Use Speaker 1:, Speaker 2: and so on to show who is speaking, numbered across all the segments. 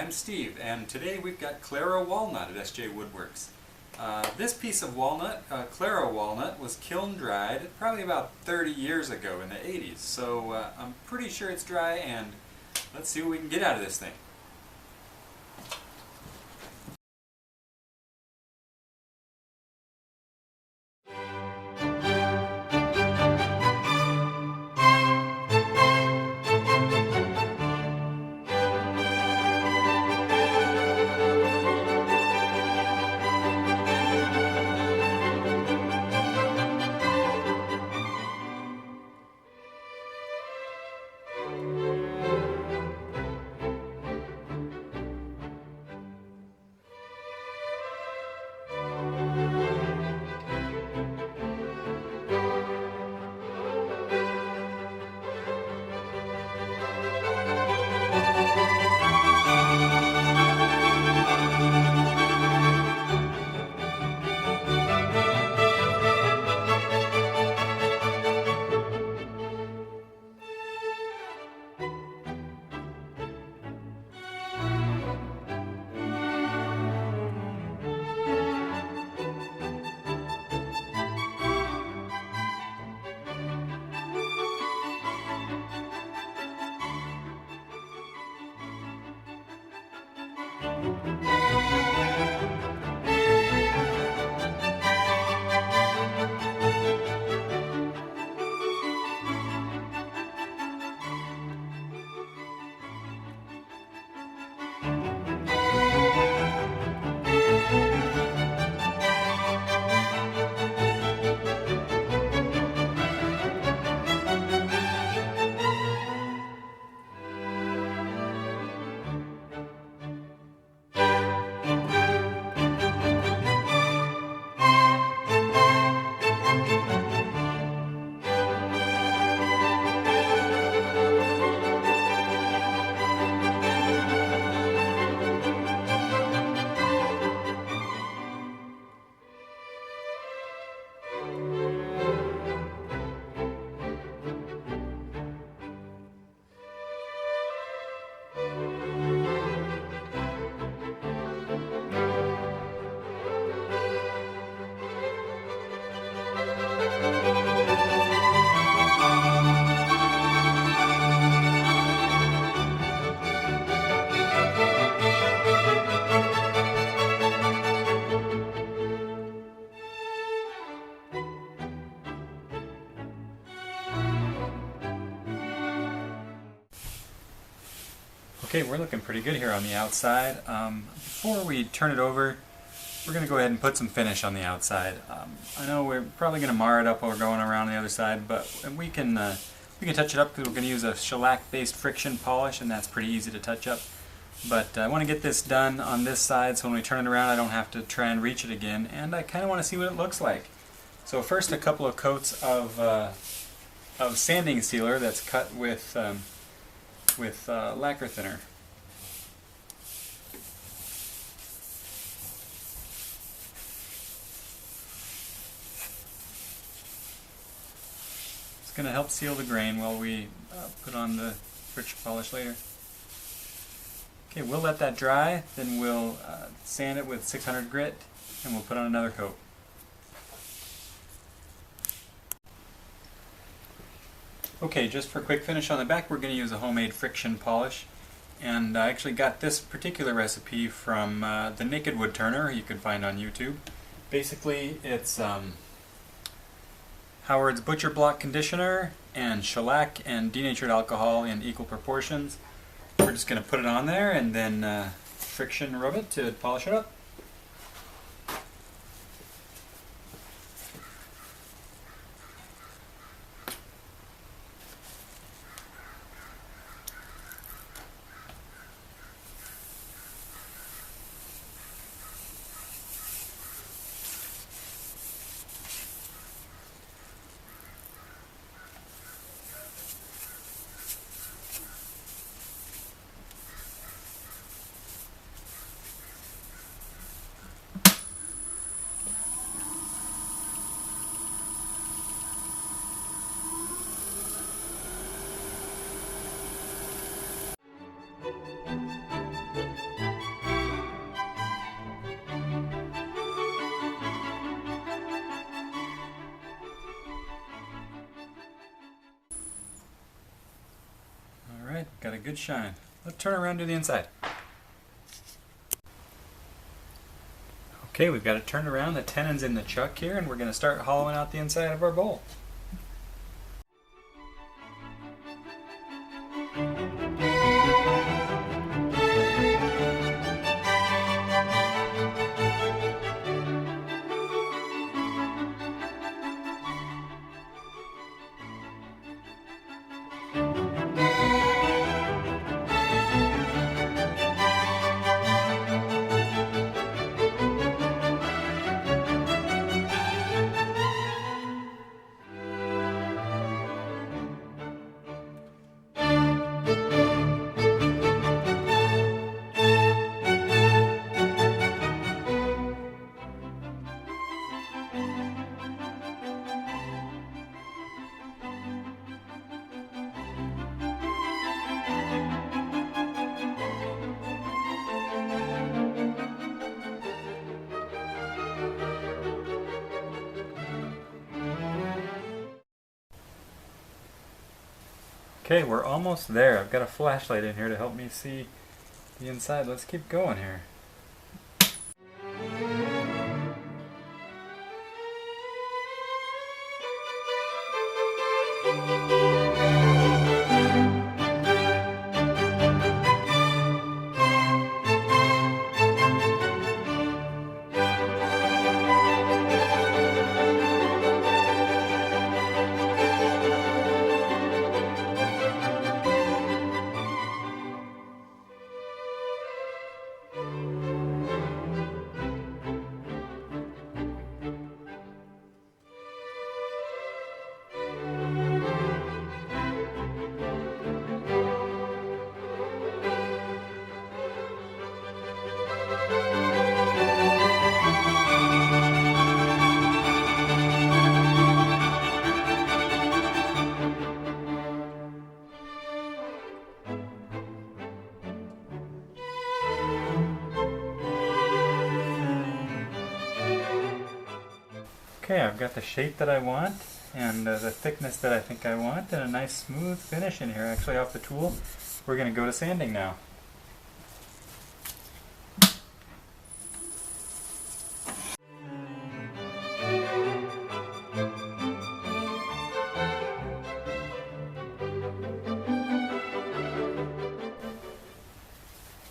Speaker 1: I'm Steve, and today we've got Claro walnut at SJ Woodworks. This piece of walnut, Claro walnut, was kiln dried probably about 30 years ago in the 80s, so I'm pretty sure it's dry, and let's see what we can get out of this thing. Okay, we're looking pretty good here on the outside. Before we turn it over, we're going to go ahead and put some finish on the outside. I know we're probably going to mar it up while we're going around the other side, but we can touch it up because we're going to use a shellac-based friction polish, and that's pretty easy to touch up. But I want to get this done on this side so when we turn it around I don't have to try and reach it again, and I kind of want to see what it looks like. So first, a couple of coats of sanding sealer that's cut with lacquer thinner. It's going to help seal the grain while we put on the friction polish later. Okay, we'll let that dry, then we'll sand it with 600 grit, and we'll put on another coat. Okay, just for a quick finish on the back, we're going to use a homemade friction polish, and I actually got this particular recipe from the Naked Woodturner you can find on YouTube. Basically, it's Howard's Butcher Block conditioner and shellac and denatured alcohol in equal proportions. We're just going to put it on there and then friction rub it to polish it up. outside, got a good shine. Let's turn around to the inside. Okay, we've got it turned around, the tenon's in the chuck here, and we're going to start hollowing out the inside of our bowl. Okay, we're almost there. I've got a flashlight in here to help me see the inside. Let's keep going here. Okay, I've got the shape that I want and the thickness that I think I want and a nice smooth finish in here actually off the tool. We're going to go to sanding now.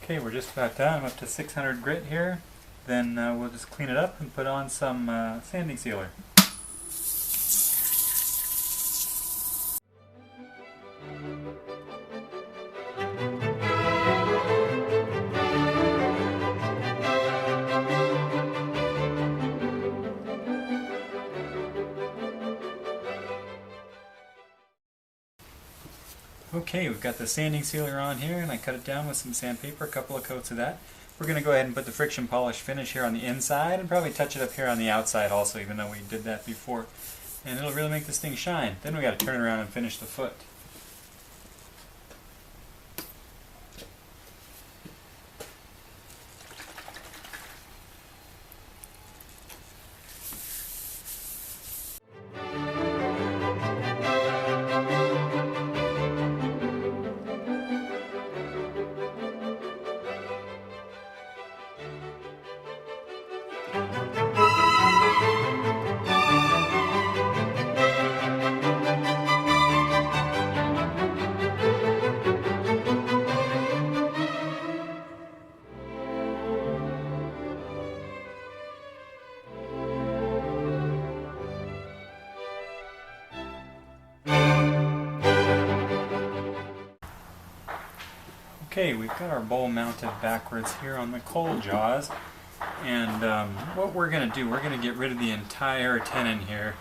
Speaker 1: Okay, we're just about done. I'm up to 600 grit here. Then we'll just clean it up and put on some sanding sealer. Okay, we've got the sanding sealer on here and I cut it down with some sandpaper, a couple of coats of that. We're going to go ahead and put the friction polish finish here on the inside and probably touch it up here on the outside also, even though we did that before. And it'll really make this thing shine. Then we got to turn it around and finish the foot. Okay, we've got our bowl mounted backwards here on the coal jaws, and what we're going to do, we're going to get rid of the entire tenon here,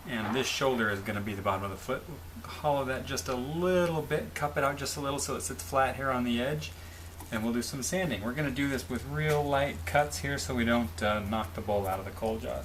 Speaker 1: and this shoulder is going to be the bottom of the foot. We'll hollow that just a little bit, cup it out just a little so it sits flat here on the edge, and we'll do some sanding. We're going to do this with real light cuts here so we don't knock the bowl out of the coal jaws.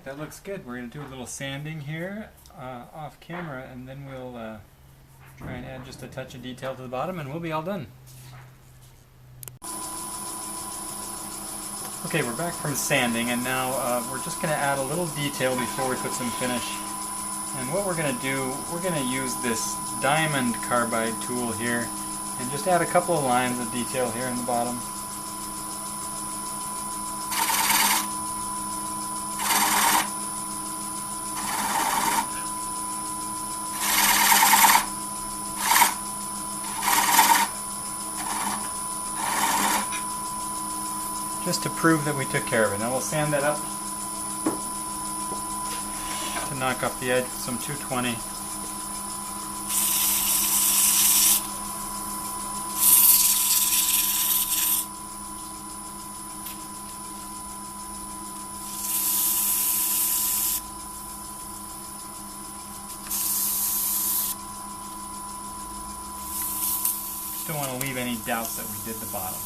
Speaker 1: that looks good. We're going to do a little sanding here off camera, and then we'll try and add just a touch of detail to the bottom, and we'll be all done. Okay, we're back from sanding, and now we're just going to add a little detail before we put some finish. And what we're going to do, we're going to use this diamond carbide tool here and just add a couple of lines of detail here in the bottom. Just to prove that we took care of it. Now we'll sand that up to knock off the edge with some 220. Don't want to leave any doubts that we did the bottom.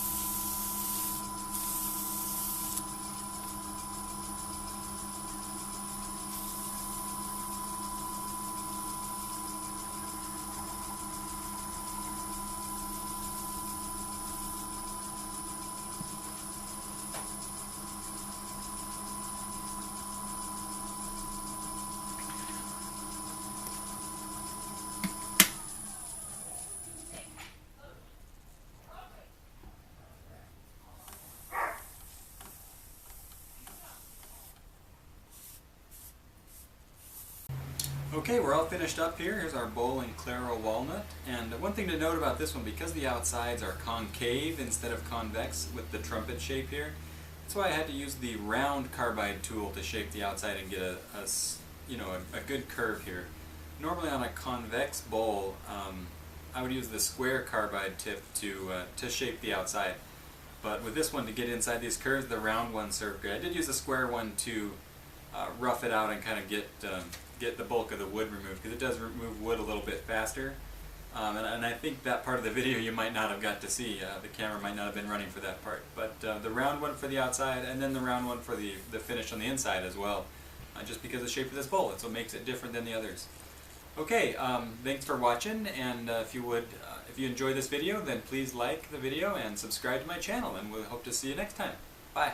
Speaker 1: Okay, we're all finished up here. Here's our bowl in claro walnut. And one thing to note about this one, because the outsides are concave instead of convex with the trumpet shape here, that's why I had to use the round carbide tool to shape the outside and get a good curve here. Normally on a convex bowl, I would use the square carbide tip to shape the outside. But with this one, to get inside these curves, the round one served good. I did use a square one to rough it out and kind of get the bulk of the wood removed, because it does remove wood a little bit faster. And I think that part of the video you might not have got to see. The camera might not have been running for that part. But the round one for the outside, and then the round one for the finish on the inside as well. Just because of the shape of this bowl. That's what makes it different than the others. Okay, thanks for watching, and if you enjoyed this video, then please like the video and subscribe to my channel, and we'll hope to see you next time. Bye!